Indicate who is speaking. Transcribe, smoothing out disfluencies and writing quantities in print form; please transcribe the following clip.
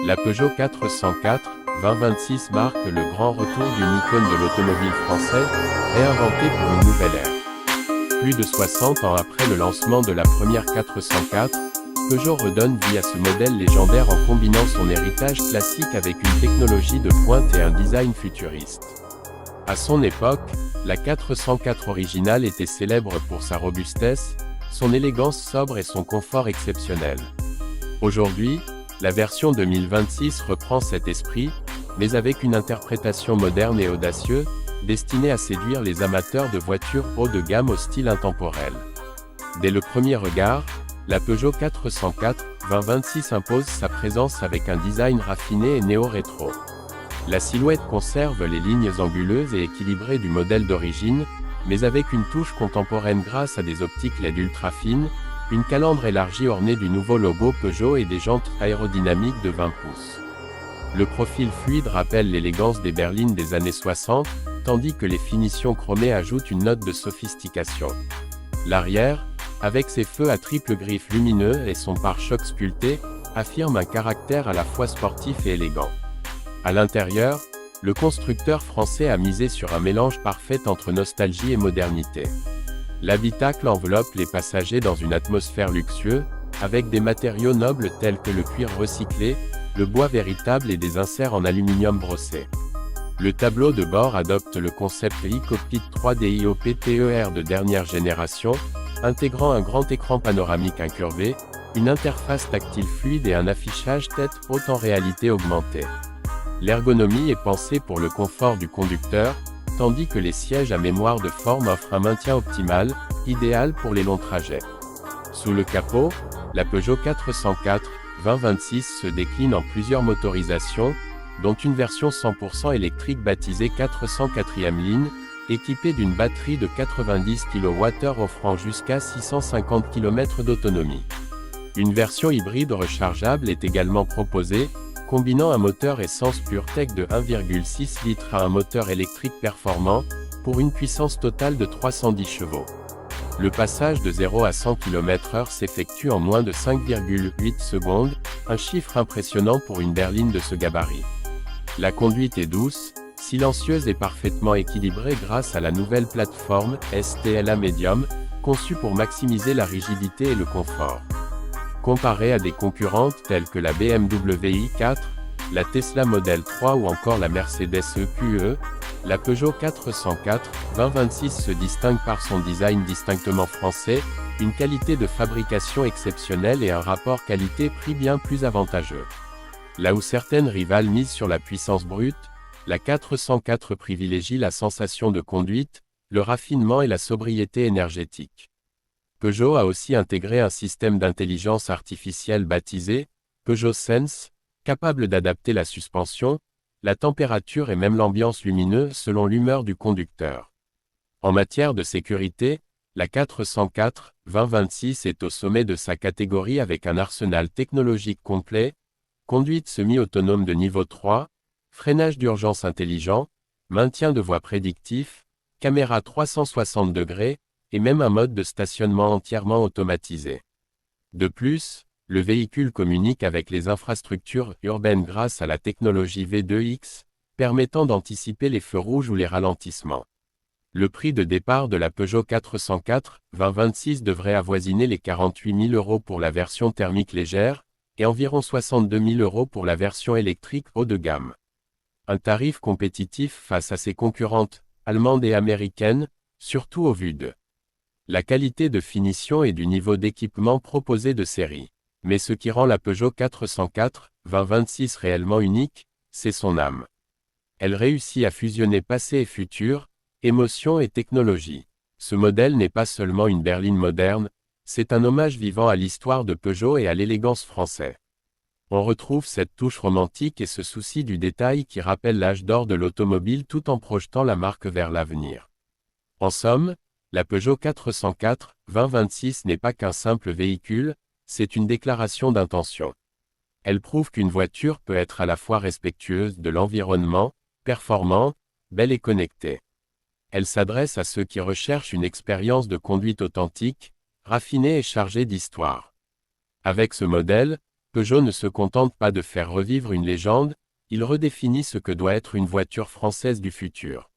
Speaker 1: La Peugeot 404 2026 marque le grand retour d'une icône de l'automobile français, réinventée pour une nouvelle ère. Plus de 60 ans après le lancement de la première 404, Peugeot redonne vie à ce modèle légendaire en combinant son héritage classique avec une technologie de pointe et un design futuriste. À son époque, la 404 originale était célèbre pour sa robustesse, son élégance sobre et son confort exceptionnel. Aujourd'hui, la version 2026 reprend cet esprit, mais avec une interprétation moderne et audacieuse, destinée à séduire les amateurs de voitures haut de gamme au style intemporel. Dès le premier regard, la Peugeot 404 2026 impose sa présence avec un design raffiné et néo-rétro. La silhouette conserve les lignes anguleuses et équilibrées du modèle d'origine, mais avec une touche contemporaine grâce à des optiques LED ultra fines, une calandre élargie ornée du nouveau logo Peugeot et des jantes aérodynamiques de 20 pouces. Le profil fluide rappelle l'élégance des berlines des années 60, tandis que les finitions chromées ajoutent une note de sophistication. L'arrière, avec ses feux à triple griffe lumineux et son pare-choc sculpté, affirme un caractère à la fois sportif et élégant. À l'intérieur, le constructeur français a misé sur un mélange parfait entre nostalgie et modernité. L'habitacle enveloppe les passagers dans une atmosphère luxueuse, avec des matériaux nobles tels que le cuir recyclé, le bois véritable et des inserts en aluminium brossé. Le tableau de bord adopte le concept e-cockpit 3D IOPTER de dernière génération, intégrant un grand écran panoramique incurvé, une interface tactile fluide et un affichage tête haute en réalité augmentée. L'ergonomie est pensée pour le confort du conducteur, tandis que les sièges à mémoire de forme offrent un maintien optimal, idéal pour les longs trajets. Sous le capot, la Peugeot 404 2026 se décline en plusieurs motorisations, dont une version 100% électrique baptisée 404e ligne, équipée d'une batterie de 90 kWh offrant jusqu'à 650 km d'autonomie. Une version hybride rechargeable est également proposée, combinant un moteur essence PureTech de 1,6 litres à un moteur électrique performant, pour une puissance totale de 310 chevaux. Le passage de 0 à 100 km/h s'effectue en moins de 5,8 secondes, un chiffre impressionnant pour une berline de ce gabarit. La conduite est douce, silencieuse et parfaitement équilibrée grâce à la nouvelle plateforme STLA Medium, conçue pour maximiser la rigidité et le confort. Comparée à des concurrentes telles que la BMW i4, la Tesla Model 3 ou encore la Mercedes EQE, la Peugeot 404 2026 se distingue par son design distinctement français, une qualité de fabrication exceptionnelle et un rapport qualité-prix bien plus avantageux. Là où certaines rivales misent sur la puissance brute, la 404 privilégie la sensation de conduite, le raffinement et la sobriété énergétique. Peugeot a aussi intégré un système d'intelligence artificielle baptisé Peugeot Sense, capable d'adapter la suspension, la température et même l'ambiance lumineuse selon l'humeur du conducteur. En matière de sécurité, la 404 2026 est au sommet de sa catégorie avec un arsenal technologique complet, conduite semi-autonome de niveau 3, freinage d'urgence intelligent, maintien de voie prédictif, caméra 360 degrés, et même un mode de stationnement entièrement automatisé. De plus, le véhicule communique avec les infrastructures urbaines grâce à la technologie V2X, permettant d'anticiper les feux rouges ou les ralentissements. Le prix de départ de la Peugeot 404 2026 devrait avoisiner les 48 000 € pour la version thermique légère, et environ 62 000 € pour la version électrique haut de gamme. Un tarif compétitif face à ses concurrentes, allemandes et américaines, surtout au vu de la qualité de finition et du niveau d'équipement proposé de série. Mais ce qui rend la Peugeot 404 2026 réellement unique, c'est son âme. Elle réussit à fusionner passé et futur, émotion et technologie. Ce modèle n'est pas seulement une berline moderne, c'est un hommage vivant à l'histoire de Peugeot et à l'élégance française. On retrouve cette touche romantique et ce souci du détail qui rappelle l'âge d'or de l'automobile tout en projetant la marque vers l'avenir. En somme, la Peugeot 404 2026 n'est pas qu'un simple véhicule, c'est une déclaration d'intention. Elle prouve qu'une voiture peut être à la fois respectueuse de l'environnement, performante, belle et connectée. Elle s'adresse à ceux qui recherchent une expérience de conduite authentique, raffinée et chargée d'histoire. Avec ce modèle, Peugeot ne se contente pas de faire revivre une légende, il redéfinit ce que doit être une voiture française du futur.